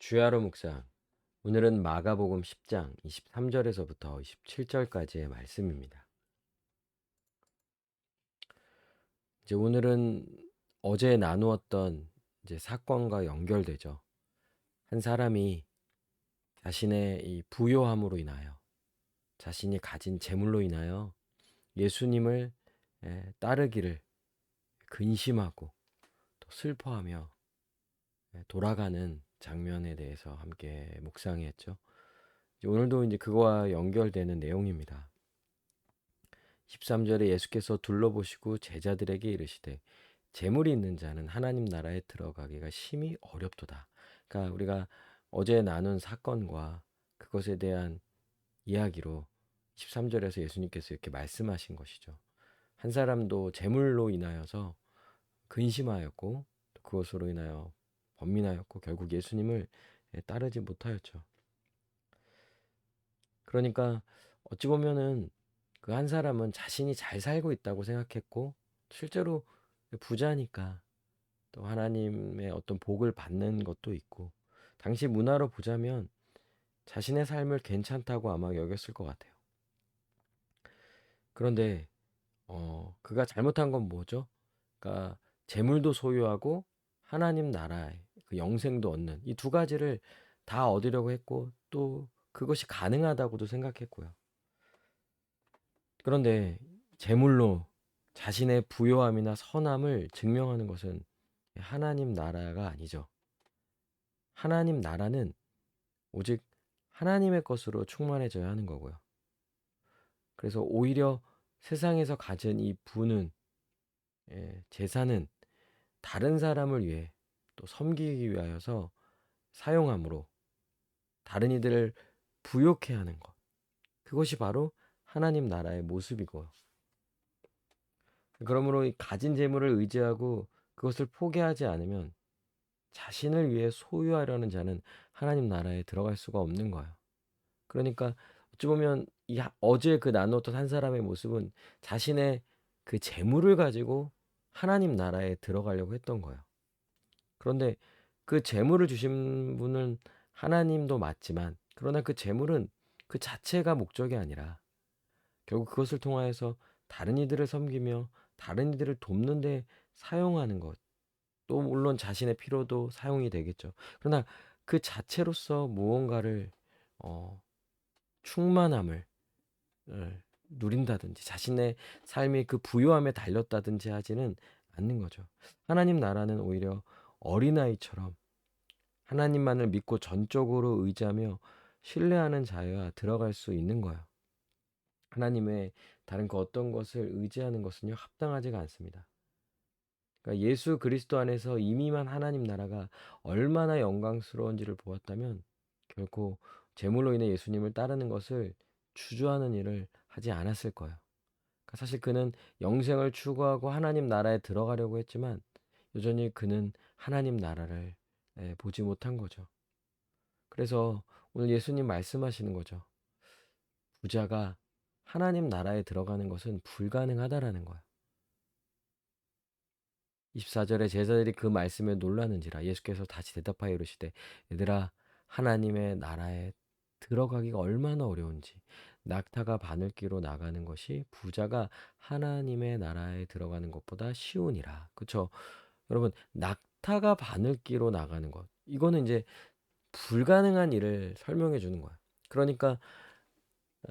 주야로 묵상. 오늘은 마가복음 10장 23절에서부터 27절까지의 말씀입니다. 이제 오늘은 어제 나누었던 이제 사건과 연결되죠. 한 사람이 자신의 이 부요함으로 인하여, 자신이 가진 재물로 인하여 예수님을 따르기를 근심하고 또 슬퍼하며 돌아가는 장면에 대해서 함께 묵상했죠. 오늘도 이제 그거와 연결되는 내용입니다. 13절에 예수께서 둘러보시고 제자들에게 이르시되 재물이 있는 자는 하나님 나라에 들어가기가 심히 어렵도다. 그러니까 우리가 어제 나눈 사건과 그것에 대한 이야기로 13절에서 예수님께서 이렇게 말씀하신 것이죠. 한 사람도 재물로 인하여서 근심하였고 또 그것으로 인하여 번민하였고 결국 예수님을 따르지 못하였죠. 그러니까 어찌 보면은 그 한 사람은 자신이 잘 살고 있다고 생각했고 실제로 부자니까 또 하나님의 어떤 복을 받는 것도 있고 당시 문화로 보자면 자신의 삶을 괜찮다고 아마 여겼을 것 같아요. 그런데 그가 잘못한 건 뭐죠? 그러니까 재물도 소유하고 하나님 나라의 그 영생도 얻는 이 두 가지를 다 얻으려고 했고 또 그것이 가능하다고도 생각했고요. 그런데 재물로 자신의 부요함이나 선함을 증명하는 것은 하나님 나라가 아니죠. 하나님 나라는 오직 하나님의 것으로 충만해져야 하는 거고요. 그래서 오히려 세상에서 가진 이 부는 재산은 다른 사람을 위해 또 섬기기 위하여서 사용함으로 다른 이들을 부욕해 하는 것. 그것이 바로 하나님 나라의 모습이고요. 그러므로 이 가진 재물을 의지하고 그것을 포기하지 않으면 자신을 위해 소유하려는 자는 하나님 나라에 들어갈 수가 없는 거예요. 그러니까 어찌 보면 어제 그 나누었던 한 사람의 모습은 자신의 그 재물을 가지고 하나님 나라에 들어가려고 했던 거예요. 그런데 그 재물을 주신 분은 하나님도 맞지만 그러나 그 재물은 그 자체가 목적이 아니라 결국 그것을 통하여서 다른 이들을 섬기며 다른 이들을 돕는 데 사용하는 것. 또 물론 자신의 필요도 사용이 되겠죠. 그러나 그 자체로서 무언가를 어 충만함을 누린다든지 자신의 삶이 그 부요함에 달렸다든지 하지는 않는 거죠. 하나님 나라는 오히려 어린아이처럼 하나님만을 믿고 전적으로 의지하며 신뢰하는 자여야 들어갈 수 있는 거예요. 하나님의 다른 그 어떤 것을 의지하는 것은요 합당하지가 않습니다. 그러니까 예수 그리스도 안에서 이미만 하나님 나라가 얼마나 영광스러운지를 보았다면 결코 재물로 인해 예수님을 따르는 것을 주저하는 일을 하지 않았을 거예요. 그러니까 사실 그는 영생을 추구하고 하나님 나라에 들어가려고 했지만 여전히 그는 하나님 나라를 보지 못한 거죠. 그래서 오늘 예수님 말씀하시는 거죠. 부자가 하나님 나라에 들어가는 것은 불가능하다라는 거예요. 24절에 제자들이 그 말씀에 놀라는지라 예수께서 다시 대답하여 이르시되 얘들아 하나님의 나라에 들어가기가 얼마나 어려운지 낙타가 바늘기로 나가는 것이 부자가 하나님의 나라에 들어가는 것보다 쉬우니라. 그쵸? 여러분 낙타가 바늘기로 나가는 것 이거는 이제 불가능한 일을 설명해 주는 거야. 그러니까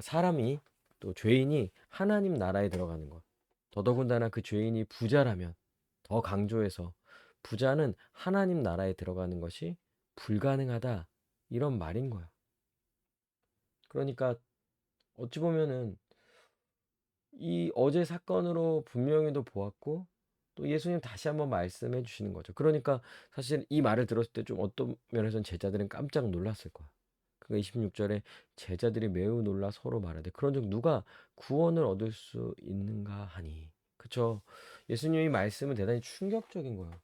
사람이 또 죄인이 하나님 나라에 들어가는 것 더더군다나 그 죄인이 부자라면 더 강조해서 부자는 하나님 나라에 들어가는 것이 불가능하다. 이런 말인 거야. 그러니까 어찌 보면은 이 어제 사건으로 분명히도 보았고 또 예수님 다시 한번 말씀해 주시는 거죠. 그러니까 사실 이 말을 들었을 때 좀 어떤 면에서는 제자들은 깜짝 놀랐을 거야. 그가 26절에 제자들이 매우 놀라 서로 말하되 그런즉 누가 구원을 얻을 수 있는가 하니. 그쵸? 예수님의 말씀은 대단히 충격적인 거예요.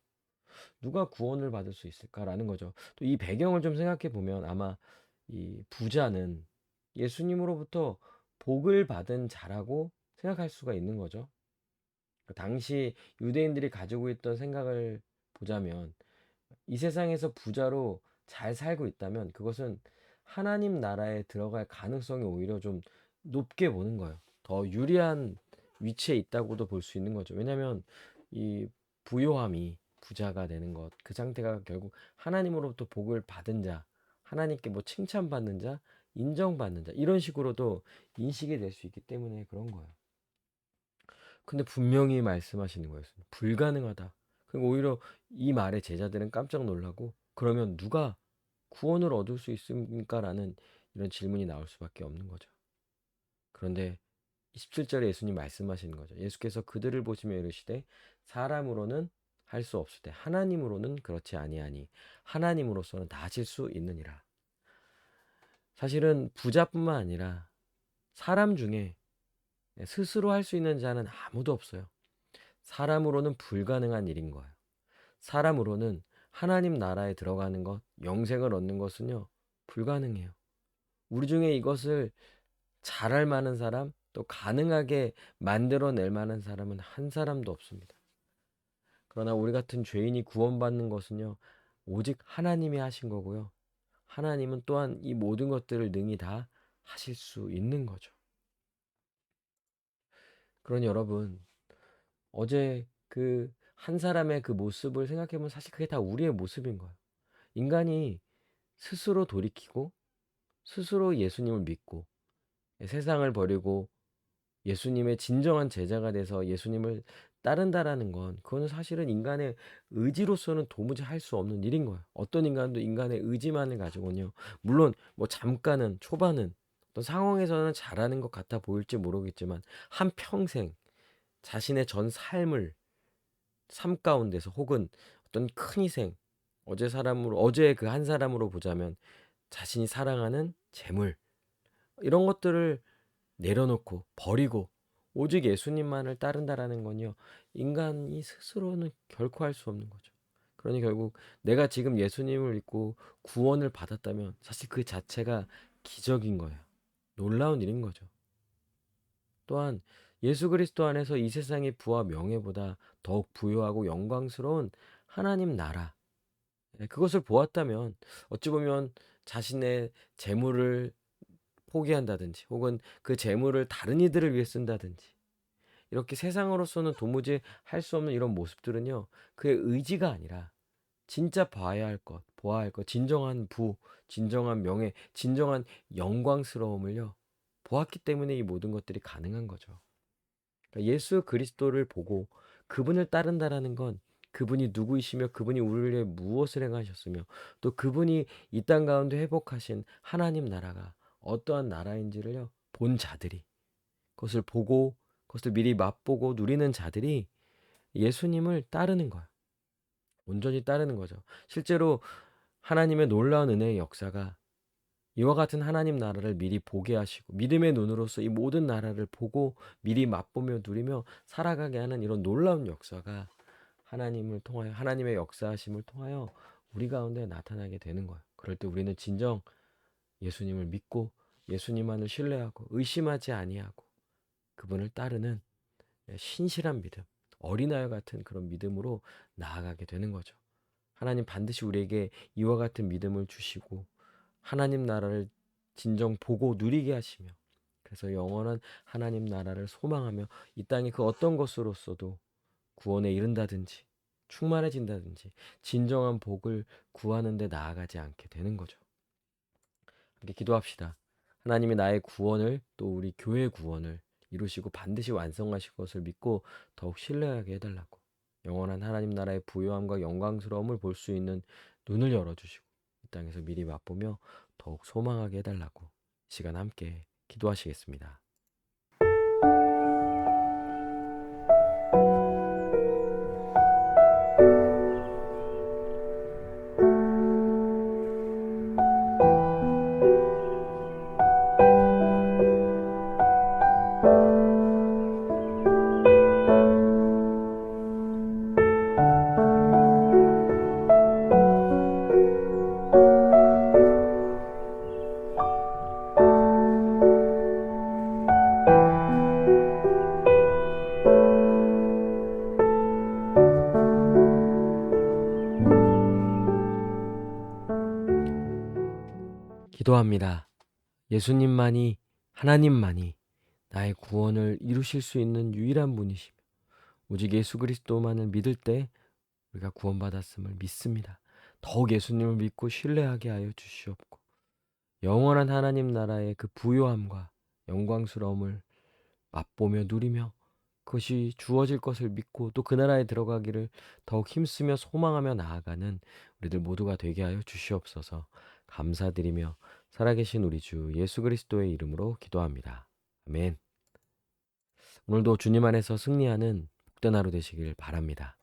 누가 구원을 받을 수 있을까라는 거죠. 또 이 배경을 좀 생각해 보면 아마 이 부자는 예수님으로부터 복을 받은 자라고 생각할 수가 있는 거죠. 그 당시 유대인들이 가지고 있던 생각을 보자면 이 세상에서 부자로 잘 살고 있다면 그것은 하나님 나라에 들어갈 가능성이 오히려 좀 높게 보는 거예요. 더 유리한 위치에 있다고도 볼 수 있는 거죠. 왜냐하면 이 부요함이 부자가 되는 것, 그 상태가 결국 하나님으로부터 복을 받은 자, 하나님께 뭐 칭찬받는 자, 인정받는 자, 이런 식으로도 인식이 될 수 있기 때문에 그런 거예요. 근데 분명히 말씀하시는 거였어요. 불가능하다. 그리고 오히려 이 말에 제자들은 깜짝 놀라고, 그러면 누가 구원을 얻을 수 있습니까? 라는 이런 질문이 나올 수밖에 없는 거죠. 그런데 27절에 예수님 말씀하시는 거죠. 예수께서 그들을 보시며 이르시되 사람으로는 할 수 없으되 하나님으로는 그렇지 아니하니 하나님으로서는 다 하실 수 있느니라. 사실은 부자뿐만 아니라 사람 중에 스스로 할 수 있는 자는 아무도 없어요. 사람으로는 불가능한 일인 거예요. 사람으로는 하나님 나라에 들어가는 것, 영생을 얻는 것은요, 불가능해요. 우리 중에 이것을 잘할 만한 사람, 또 가능하게 만들어낼 만한 사람은 한 사람도 없습니다. 그러나 우리 같은 죄인이 구원받는 것은요, 오직 하나님이 하신 거고요. 하나님은 또한 이 모든 것들을 능히 다 하실 수 있는 거죠. 그러니 여러분, 어제 그 한 사람의 그 모습을 생각해보면 사실 그게 다 우리의 모습인 거예요. 인간이 스스로 돌이키고 스스로 예수님을 믿고 세상을 버리고 예수님의 진정한 제자가 돼서 예수님을 따른다라는 건, 그거는 사실은 인간의 의지로서는 도무지 할 수 없는 일인 거예요. 어떤 인간도 인간의 의지만을 가지고는요, 물론 뭐 잠깐은, 초반은 어떤 상황에서는 잘하는 것 같아 보일지 모르겠지만 한평생 자신의 전 삶을 삶 가운데서, 혹은 어떤 큰 희생, 어제 그 한 사람으로 보자면 자신이 사랑하는 재물, 이런 것들을 내려놓고 버리고 오직 예수님만을 따른다라는 건요, 인간이 스스로는 결코 할 수 없는 거죠. 그러니 결국 내가 지금 예수님을 믿고 구원을 받았다면 사실 그 자체가 기적인 거예요. 놀라운 일인 거죠. 또한 예수 그리스도 안에서 이 세상의 부와 명예보다 더욱 부요하고 영광스러운 하나님 나라, 그것을 보았다면 어찌 보면 자신의 재물을 포기한다든지, 혹은 그 재물을 다른 이들을 위해 쓴다든지, 이렇게 세상으로서는 도무지 할 수 없는 이런 모습들은요, 그의 의지가 아니라 진짜 봐야 할 것, 보아야 할 것, 진정한 부, 진정한 명예, 진정한 영광스러움을요, 보았기 때문에 이 모든 것들이 가능한 거죠. 그러니까 예수 그리스도를 보고 그분을 따른다라는 건, 그분이 누구이시며 그분이 우리를 위해 무엇을 행하셨으며 또 그분이 이 땅 가운데 회복하신 하나님 나라가 어떠한 나라인지를요, 본 자들이, 그것을 보고 그것을 미리 맛보고 누리는 자들이 예수님을 따르는 거예요. 온전히 따르는 거죠. 실제로 하나님의 놀라운 은혜의 역사가 이와 같은 하나님 나라를 미리 보게 하시고 믿음의 눈으로서 이 모든 나라를 보고 미리 맛보며 누리며 살아가게 하는 이런 놀라운 역사가 하나님을 통하여, 하나님의 역사하심을 통하여 우리 가운데 나타나게 되는 거예요. 그럴 때 우리는 진정 예수님을 믿고 예수님만을 신뢰하고 의심하지 아니하고 그분을 따르는 신실한 믿음, 어린아이 같은 그런 믿음으로 나아가게 되는 거죠. 하나님 반드시 우리에게 이와 같은 믿음을 주시고 하나님 나라를 진정 보고 누리게 하시며, 그래서 영원한 하나님 나라를 소망하며 이 땅의 그 어떤 것으로서도 구원에 이른다든지 충만해진다든지 진정한 복을 구하는 데 나아가지 않게 되는 거죠. 함께 기도합시다. 하나님이 나의 구원을, 또 우리 교회 구원을 이루시고 반드시 완성하실 것을 믿고 더욱 신뢰하게 해달라고, 영원한 하나님 나라의 부요함과 영광스러움을 볼 수 있는 눈을 열어주시고 이 땅에서 미리 맛보며 더욱 소망하게 해달라고 이 시간 함께 기도하시겠습니다. 기도합니다. 예수님만이, 하나님만이 나의 구원을 이루실 수 있는 유일한 분이시며 오직 예수 그리스도만을 믿을 때 우리가 구원받았음을 믿습니다. 더욱 예수님을 믿고 신뢰하게 하여 주시옵고 영원한 하나님 나라의 그 부요함과 영광스러움을 맛보며 누리며 그것이 주어질 것을 믿고 또 그 나라에 들어가기를 더욱 힘쓰며 소망하며 나아가는 우리들 모두가 되게 하여 주시옵소서. 감사드리며 살아계신 우리 주 예수 그리스도의 이름으로 기도합니다. 아멘. 오늘도 주님 안에서 승리하는 복된 하루 되시길 바랍니다.